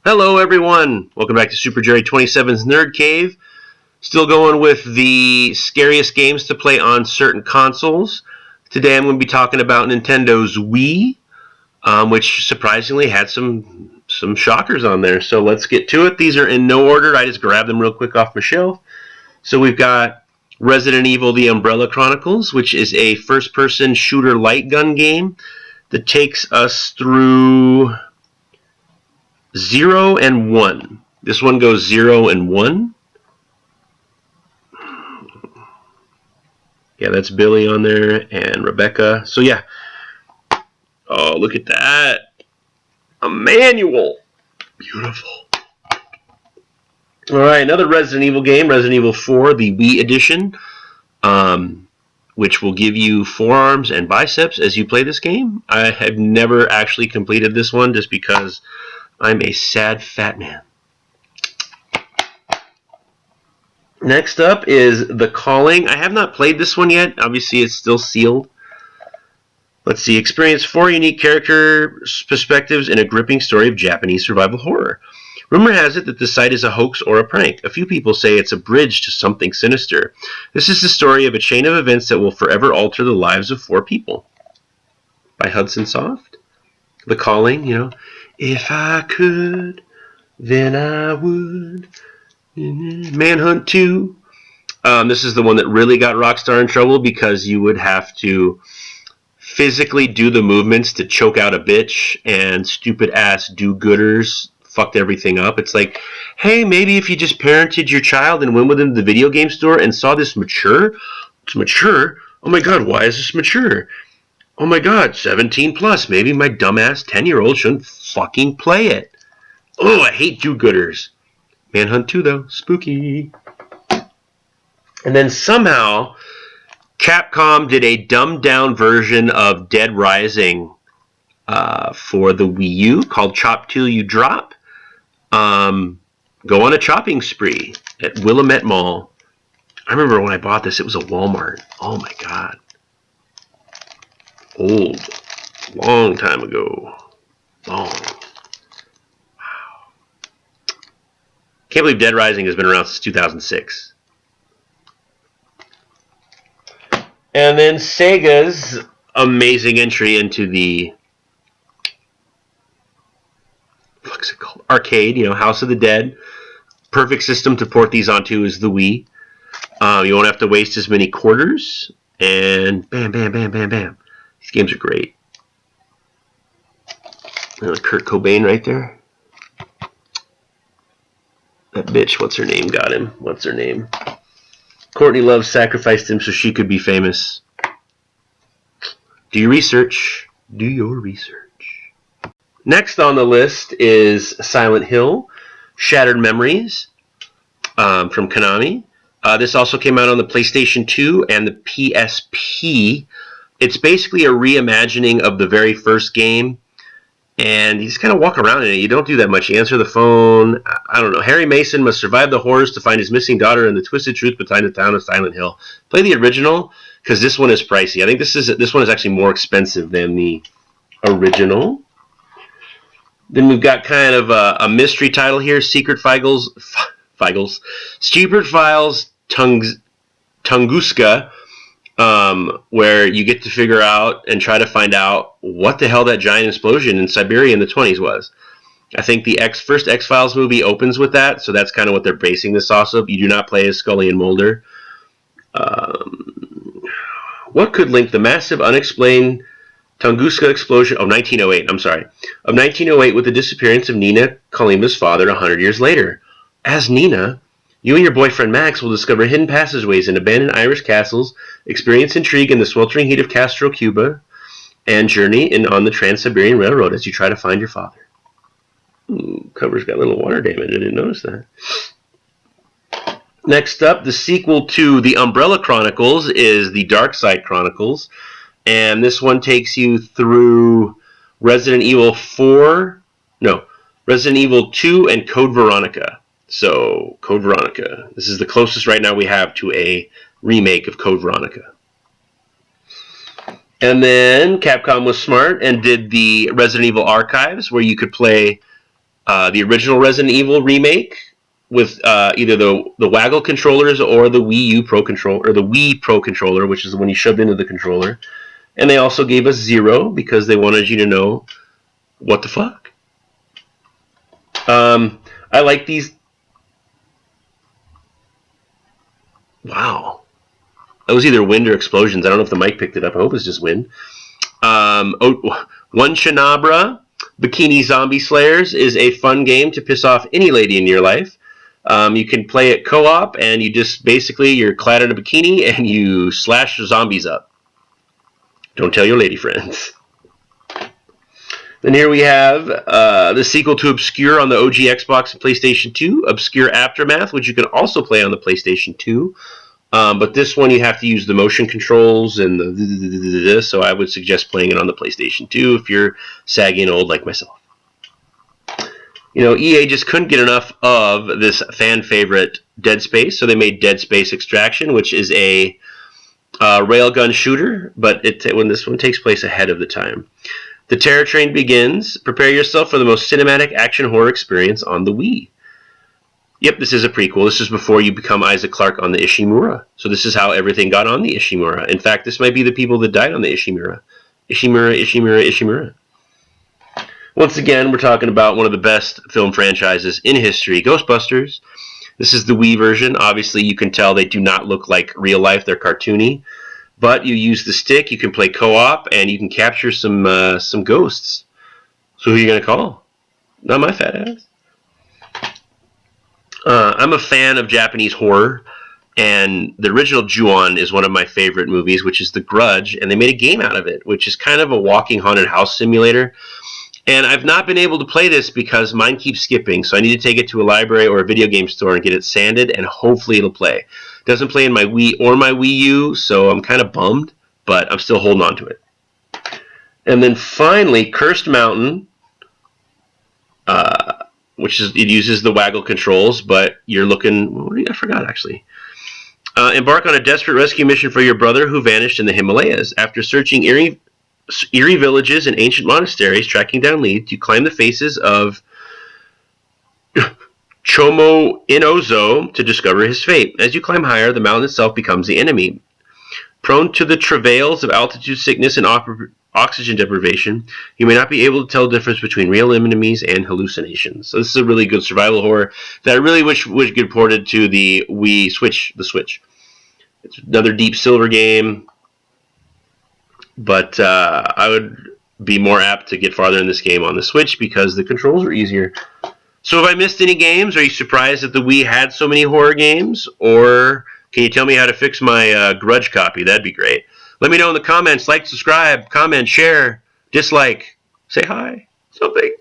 Hello everyone! Welcome back to Super Jerry 27's Nerd Cave. Still going with the scariest games to play on certain consoles. Today I'm going to be talking about Nintendo's Wii, which surprisingly had some shockers on there. So let's get to it. These are in no order. I just grabbed them real quick off my shelf. So we've got Resident Evil The Umbrella Chronicles, which is a first-person shooter light gun game that takes us through 0 and 1. This one goes 0 and 1. Yeah, that's Billy on there and Rebecca. So yeah. Oh, look at that. A manual. Beautiful. Alright, another Resident Evil game, Resident Evil 4, the Wii edition, which will give you forearms and biceps as you play this game. I have never actually completed this one just because I'm a sad fat man. Next up is The Calling. I have not played this one yet. Obviously, it's still sealed. Let's see. Experience 4 unique character perspectives in a gripping story of Japanese survival horror. Rumor has it that the site is a hoax or a prank. A few people say it's a bridge to something sinister. This is the story of a chain of events that will forever alter the lives of 4 people. By Hudson Soft. The Calling, you know. If I could, then I would. Manhunt 2. This is the one that really got Rockstar in trouble because you would have to physically do the movements to choke out a bitch, and stupid ass do-gooders fucked everything up. It's like, hey, maybe if you just parented your child and went with them to the video game store and saw this mature. It's mature? Oh my god, why is this mature? Oh my god, 17 plus. Maybe my dumbass 10-year-old shouldn't fucking play it. Oh, I hate do-gooders. Manhunt 2, though. Spooky. And then somehow, Capcom did a dumbed-down version of Dead Rising for the Wii U called Chop Till You Drop. Go on a chopping spree at Willamette Mall. I remember when I bought this, it was a Walmart. Oh my god. Old. Long time ago. Long. Wow. Can't believe Dead Rising has been around since 2006. And then Sega's amazing entry into the, what's it called? Arcade, House of the Dead. Perfect system to port these onto is the Wii. You won't have to waste as many quarters. And bam, bam, bam, bam, bam. These games are great. Kurt Cobain right there. That bitch, what's her name, got him. What's her name? Courtney Love sacrificed him so she could be famous. Do your research. Do your research. Next on the list is Silent Hill, Shattered Memories, from Konami. This also came out on the PlayStation 2 and the PSP. It's basically a reimagining of the very first game, and you just kind of walk around in it. You don't do that much. You answer the phone. I don't know. Harry Mason must survive the horrors to find his missing daughter and the twisted truth behind the town of Silent Hill. Play the original, because this one is pricey. I think this one is actually more expensive than the original. Then we've got kind of a mystery title here, Secret Files Tunguska, where you get to figure out and try to find out what the hell that giant explosion in Siberia in the 20s was. I think the first X-Files movie opens with that, so that's kind of what they're basing this off of. You do not play as Scully and Mulder. What could link the massive unexplained Tunguska explosion of 1908, of 1908 with the disappearance of Nina Kalima's father 100 years later? As Nina, you and your boyfriend Max will discover hidden passageways in abandoned Irish castles, experience intrigue in the sweltering heat of Castro, Cuba, and journey on the Trans-Siberian Railroad as you try to find your father. Ooh, cover's got a little water damage. I didn't notice that. Next up, the sequel to The Umbrella Chronicles is The Dark Side Chronicles, and this one takes you through Resident Evil 2 and Code Veronica. So, Code Veronica. This is the closest right now we have to a remake of Code Veronica. And then Capcom was smart and did the Resident Evil Archives, where you could play the original Resident Evil remake with either the Waggle controllers or the Wii U Pro controller, or the Wii Pro controller, which is the one you shoved into the controller. And they also gave us Zero because they wanted you to know what the fuck. I like these. Wow. That was either wind or explosions. I don't know if the mic picked it up. I hope it's just wind. One Shinabra Bikini Zombie Slayers is a fun game to piss off any lady in your life. You can play it co-op, and you just basically, you're clad in a bikini and you slash zombies up. Don't tell your lady friends. Then here we have the sequel to Obscure on the OG Xbox and PlayStation 2, Obscure Aftermath, which you can also play on the PlayStation 2. But this one you have to use the motion controls and the so I would suggest playing it on the PlayStation 2 if you're saggy and old like myself. You know, EA just couldn't get enough of this fan favorite Dead Space, so they made Dead Space Extraction, which is a railgun shooter, but when this one takes place ahead of the time. The Terror Train begins. Prepare yourself for the most cinematic action horror experience on the Wii. Yep, this is a prequel. This is before you become Isaac Clarke on the Ishimura. So this is how everything got on the Ishimura. In fact, this might be the people that died on the Ishimura. Ishimura. Once again, we're talking about one of the best film franchises in history, Ghostbusters. This is the Wii version. Obviously, you can tell they do not look like real life. They're cartoony. But you use the stick, you can play co-op, and you can capture some ghosts. So who are you going to call? Not my fat ass. I'm a fan of Japanese horror, and the original Ju-on is one of my favorite movies, which is The Grudge, and they made a game out of it, which is kind of a walking haunted house simulator. And I've not been able to play this because mine keeps skipping, so I need to take it to a library or a video game store and get it sanded, and hopefully it'll play. It doesn't play in my Wii or my Wii U, so I'm kind of bummed, but I'm still holding on to it. And then finally, Cursed Mountain, which is, it uses the Waggle controls, but you're looking, I forgot actually. Embark on a desperate rescue mission for your brother who vanished in the Himalayas. After searching eerie villages and ancient monasteries, tracking down leads, you climb the faces of Chomo Inozo to discover his fate. As you climb higher, the mountain itself becomes the enemy. Prone to the travails of altitude sickness and oxygen deprivation, you may not be able to tell the difference between real enemies and hallucinations. So this is a really good survival horror that I really wish would get ported to the Wii Switch. It's another Deep Silver game, but I would be more apt to get farther in this game on the Switch because the controls are easier. So have I missed any games? Are you surprised that the Wii had so many horror games? Or can you tell me how to fix my Grudge copy? That'd be great. Let me know in the comments. Like, subscribe, comment, share, dislike, say hi, something.